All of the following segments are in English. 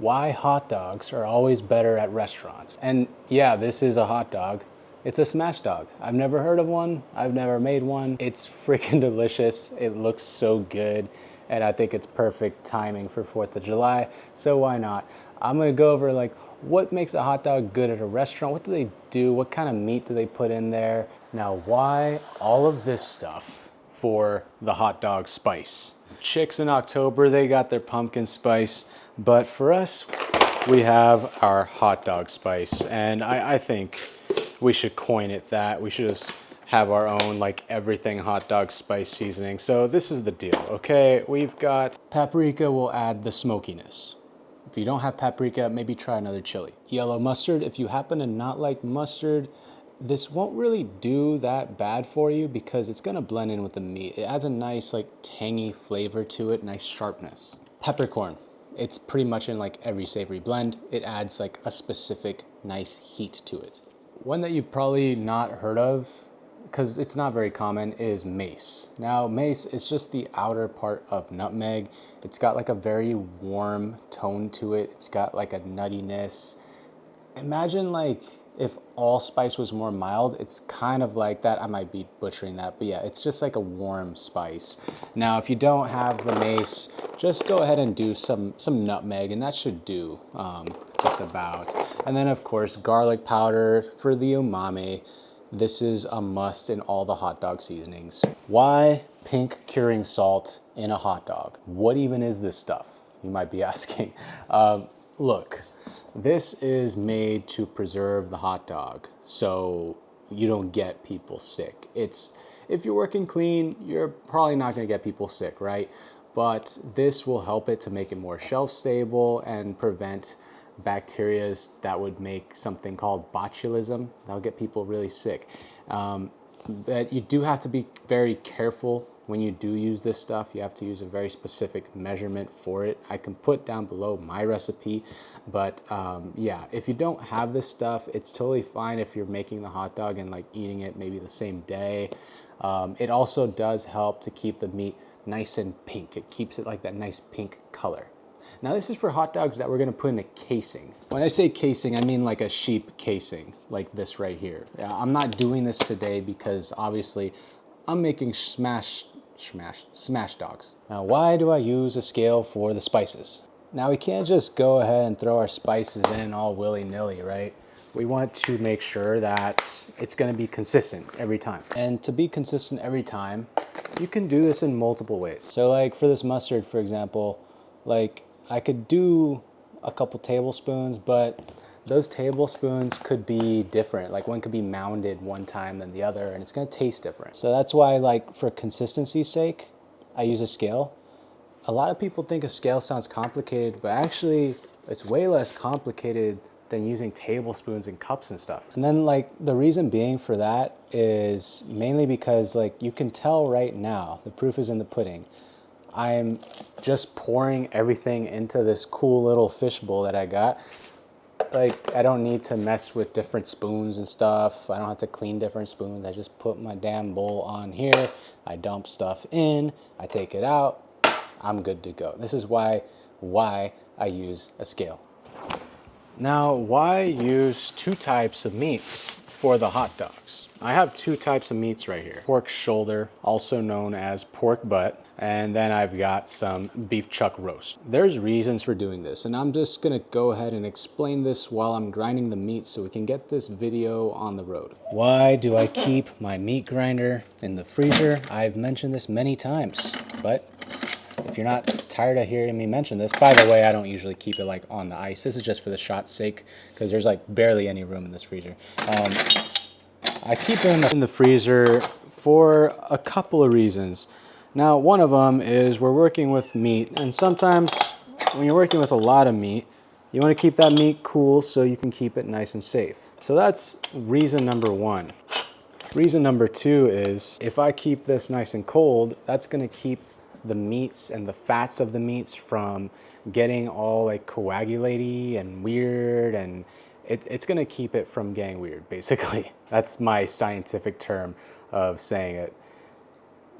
why hot dogs are always better at restaurants. And yeah, this is a hot dog. It's a smash dog. I've never heard of one. I've never made one. It's freaking delicious. It looks so good. And I think it's perfect timing for 4th of July. So why not? I'm gonna go over like what makes a hot dog good at a restaurant? What do they do? What kind of meat do they put in there? Now, why all of this stuff for the hot dog spice? Chicks in October, they got their pumpkin spice. But for us, we have our hot dog spice. And I think we should coin it that. We should just have our own like everything hot dog spice seasoning. So this is the deal, okay? We've got paprika will add the smokiness. If you don't have paprika, maybe try another chili. Yellow mustard, if you happen to not like mustard, this won't really do that bad for you because it's gonna blend in with the meat. It adds a nice like tangy flavor to it, nice sharpness. Peppercorn, it's pretty much in like every savory blend. It adds like a specific nice heat to it. One that you've probably not heard of, because it's not very common, is mace. Now mace is just the outer part of nutmeg. It's got like a very warm tone to it. It's got like a nuttiness. Imagine like if all spice was more mild. It's kind of like that. I might be butchering that, but yeah, it's just like a warm spice. Now, if you don't have the mace, just go ahead and do some nutmeg, and that should do just about. And then of course, garlic powder for the umami. This is a must in all the hot dog seasonings. Why pink curing salt in a hot dog? What even is this stuff? You might be asking. Look. This is made to preserve the hot dog so you don't get people sick. If you're working clean, you're probably not gonna get people sick, right? But this will help it to make it more shelf stable and prevent bacteria that would make something called botulism. That'll get people really sick. But you do have to be very careful when you do use this stuff. You have to use a very specific measurement for it. I can put down below my recipe, but yeah, if you don't have this stuff, it's totally fine if you're making the hot dog and like eating it maybe the same day. It also does help to keep the meat nice and pink. It keeps it like that nice pink color. Now this is for hot dogs that we're gonna put in a casing. When I say casing, I mean like a sheep casing, like this right here. I'm not doing this today because obviously I'm making smash dogs. Now, why do I use a scale for the spices? Now, we can't just go ahead and throw our spices in all willy-nilly, right? We want to make sure that it's gonna be consistent every time. And to be consistent every time, you can do this in multiple ways. So like for this mustard, for example, like I could do a couple tablespoons, but those tablespoons could be different. Like one could be mounded one time than the other, and it's gonna taste different. So that's why, like, for consistency's sake, I use a scale. A lot of people think a scale sounds complicated, but actually it's way less complicated than using tablespoons and cups and stuff. And then like the reason being for that is mainly because like you can tell right now, the proof is in the pudding. I'm just pouring everything into this cool little fishbowl that I got. Like, I don't need to mess with different spoons and stuff. I don't have to clean different spoons. I just put my damn bowl on here. I dump stuff in, I take it out, I'm good to go. This is why I use a scale. Now, why use two types of meats for the hot dogs? I have two types of meats right here. Pork shoulder, also known as pork butt, and then I've got some beef chuck roast. There's reasons for doing this, and I'm just gonna go ahead and explain this while I'm grinding the meat so we can get this video on the road. Why do I keep my meat grinder in the freezer? I've mentioned this many times, but if you're not tired of hearing me mention this, by the way, I don't usually keep it like on the ice. This is just for the shot's sake, because there's like barely any room in this freezer. I keep it in the freezer for a couple of reasons. Now, one of them is we're working with meat, and sometimes when you're working with a lot of meat, you want to keep that meat cool so you can keep it nice and safe. So that's reason number one. Reason number two is if I keep this nice and cold, that's going to keep the meats and the fats of the meats from getting all like coagulated and weird, and it's going to keep it from getting weird, basically. That's my scientific term of saying it.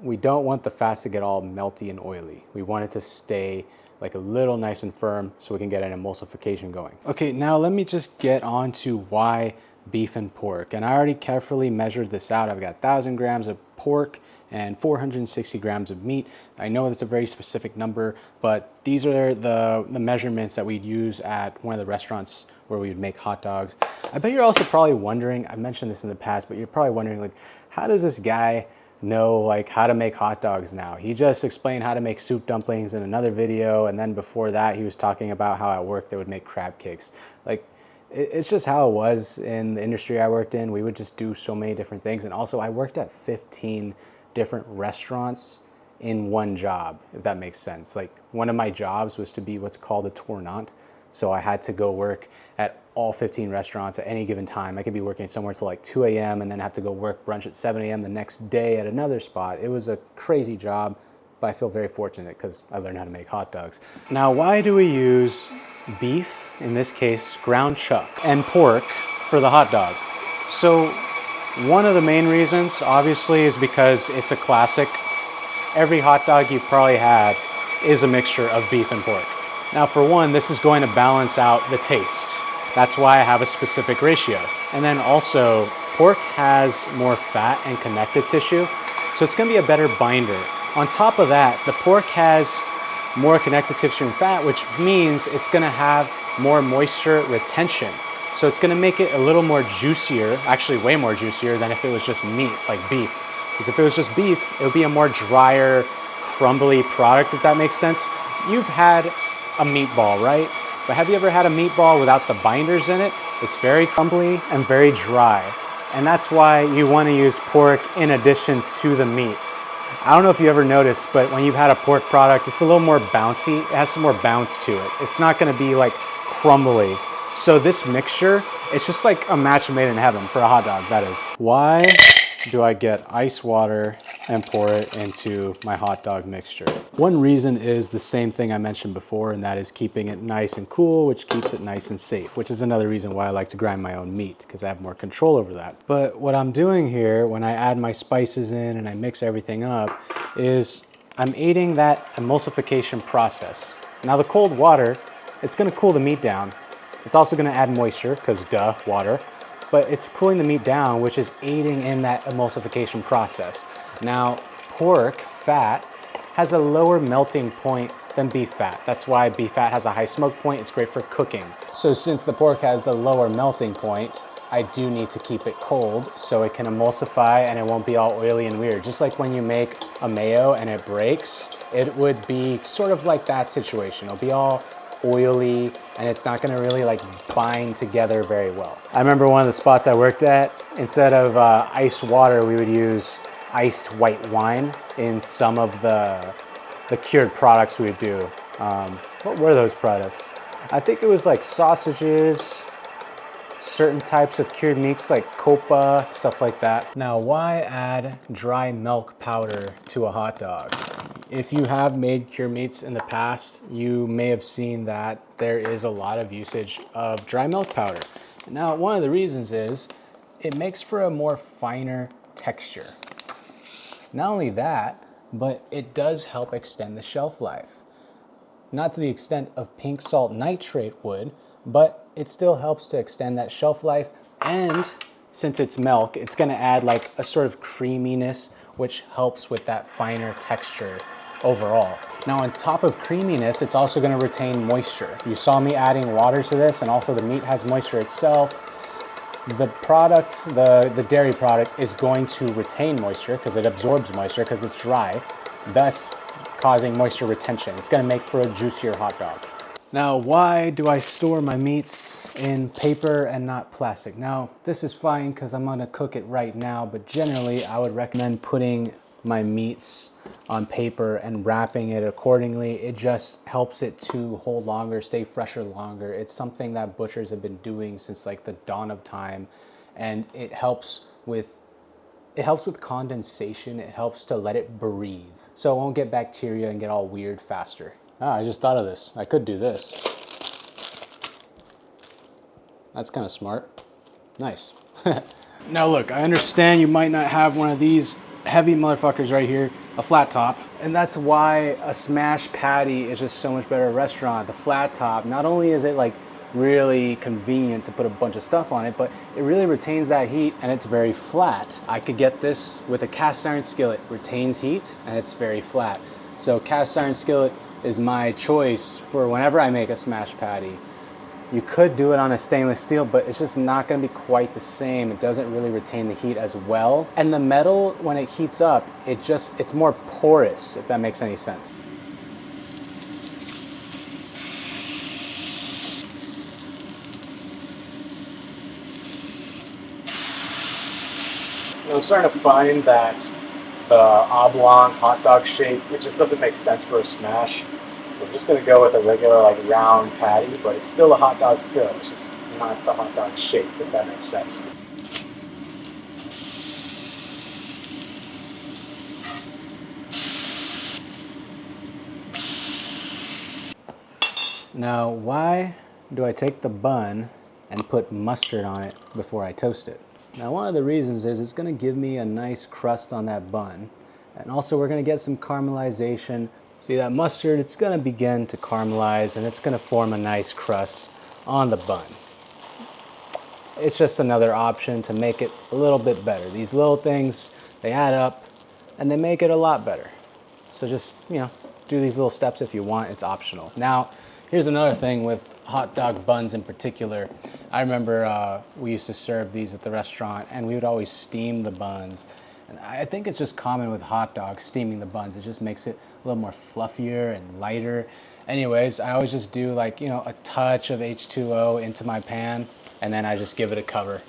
We don't want the fats to get all melty and oily. We want it to stay like a little nice and firm so we can get an emulsification going. Okay, now let me just get on to why beef and pork. And I already carefully measured this out. I've got 1,000 grams of pork and 460 grams of meat. I know that's a very specific number, but these are the measurements that we'd use at one of the restaurants where we would make hot dogs. I bet you're also probably wondering, I mentioned this in the past, but you're probably wondering, like, how does this guy know like how to make hot dogs now? He just explained how to make soup dumplings in another video, and then before that he was talking about how at work they would make crab cakes. Like, it's just how it was in the industry I worked in. We would just do so many different things. And also I worked at 15 different restaurants in one job, if that makes sense. Like, one of my jobs was to be what's called a tournant. So I had to go work at all 15 restaurants at any given time. I could be working somewhere till like 2 a.m. and then have to go work brunch at 7 a.m. the next day at another spot. It was a crazy job, but I feel very fortunate because I learned how to make hot dogs. Now, why do we use beef, in this case ground chuck, and pork for the hot dog? So one of the main reasons obviously is because it's a classic. Every hot dog you've probably had is a mixture of beef and pork. Now, for one, this is going to balance out the taste. That's why I have a specific ratio. And then also, pork has more fat and connective tissue, so it's gonna be a better binder. On top of that, the pork has more connective tissue and fat, which means it's gonna have more moisture retention. So it's gonna make it a little more juicier, actually way more juicier than if it was just meat, like beef. Because if it was just beef, it would be a more drier, crumbly product, if that makes sense. You've had a meatball, right? But have you ever had a meatball without the binders in it? It's very crumbly and very dry. And that's why you wanna use pork in addition to the meat. I don't know if you ever noticed, but when you've had a pork product, it's a little more bouncy. It has some more bounce to it. It's not gonna be like crumbly. So this mixture, it's just like a match made in heaven for a hot dog, that is. Why do I get ice water and pour it into my hot dog mixture? One reason is the same thing I mentioned before, and that is keeping it nice and cool, which keeps it nice and safe, which is another reason why I like to grind my own meat, because I have more control over that. But what I'm doing here when I add my spices in and I mix everything up is I'm aiding that emulsification process. Now, the cold water, it's gonna cool the meat down. It's also gonna add moisture, because duh, water. But it's cooling the meat down, which is aiding in that emulsification process. Now, pork fat has a lower melting point than beef fat. That's why beef fat has a high smoke point. It's great for cooking. So since the pork has the lower melting point, I do need to keep it cold so it can emulsify and it won't be all oily and weird. Just like when you make a mayo and it breaks, it would be sort of like that situation. It'll be all oily and it's not gonna really like bind together very well. I remember one of the spots I worked at, instead of ice water, we would use iced white wine in some of the cured products we would do. What were those products? I think it was like sausages, certain types of cured meats like copa, stuff like that. Now, why add dry milk powder to a hot dog? If you have made cured meats in the past, you may have seen that there is a lot of usage of dry milk powder. Now, one of the reasons is it makes for a more finer texture. Not only that, but it does help extend the shelf life. Not to the extent of pink salt nitrate would, but it still helps to extend that shelf life. And since it's milk, it's gonna add like a sort of creaminess, which helps with that finer texture overall. Now, on top of creaminess, it's also gonna retain moisture. You saw me adding water to this, and also the meat has moisture itself. The product, the dairy product, is going to retain moisture because it absorbs moisture because it's dry, thus causing moisture retention. It's gonna make for a juicier hot dog. Now, why do I store my meats in paper and not plastic? Now, this is fine because I'm gonna cook it right now, but generally I would recommend putting my meats on paper and wrapping it accordingly. It just helps it to hold longer, stay fresher longer. It's something that butchers have been doing since like the dawn of time, and it helps with condensation. It helps to let it breathe, so it won't get bacteria and get all weird faster. I just thought of this. I could do this. That's kind of smart. Nice. Now look, I understand you might not have one of these heavy motherfuckers right here, a flat top. And that's why a smash patty is just so much better at a restaurant. The flat top, not only is it like really convenient to put a bunch of stuff on it, but it really retains that heat and it's very flat. I could get this with a cast iron skillet, retains heat and it's very flat. So cast iron skillet is my choice for whenever I make a smash patty. You could do it on a stainless steel, but it's just not gonna be quite the same. It doesn't really retain the heat as well. And the metal, when it heats up, it's more porous, if that makes any sense. I'm starting to find that the oblong hot dog shape, it just doesn't make sense for a smash. So I'm just gonna go with a regular like round patty, but it's still a hot dog fill. It's just not the hot dog shape, if that makes sense. Now, why do I take the bun and put mustard on it before I toast it? Now, one of the reasons is it's gonna give me a nice crust on that bun. And also we're gonna get some caramelization. See that mustard, it's gonna begin to caramelize and it's gonna form a nice crust on the bun. It's just another option to make it a little bit better. These little things, they add up and they make it a lot better. So just, do these little steps if you want, it's optional. Now, here's another thing with hot dog buns in particular. I remember we used to serve these at the restaurant and we would always steam the buns. And I think it's just common with hot dogs, steaming the buns. It just makes it a little more fluffier and lighter. Anyways, I always just do like, a touch of H2O into my pan and then I just give it a cover.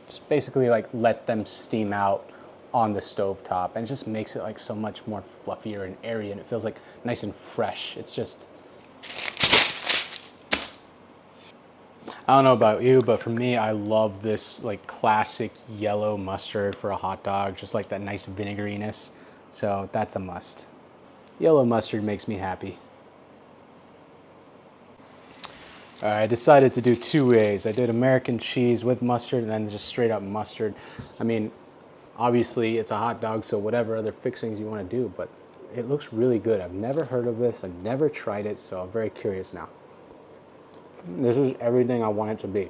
Just basically like let them steam out on the stove top, and it just makes it like so much more fluffier and airy and it feels like nice and fresh. It's just, I don't know about you, but for me, I love this like classic yellow mustard for a hot dog, just like that nice vinegariness. So that's a must. Yellow mustard makes me happy. All right, I decided to do 2 ways. I did American cheese with mustard and then just straight up mustard. I mean, obviously it's a hot dog, so whatever other fixings you want to do, but it looks really good. I've never heard of this. I've never tried it, so I'm very curious now. This is everything I want it to be.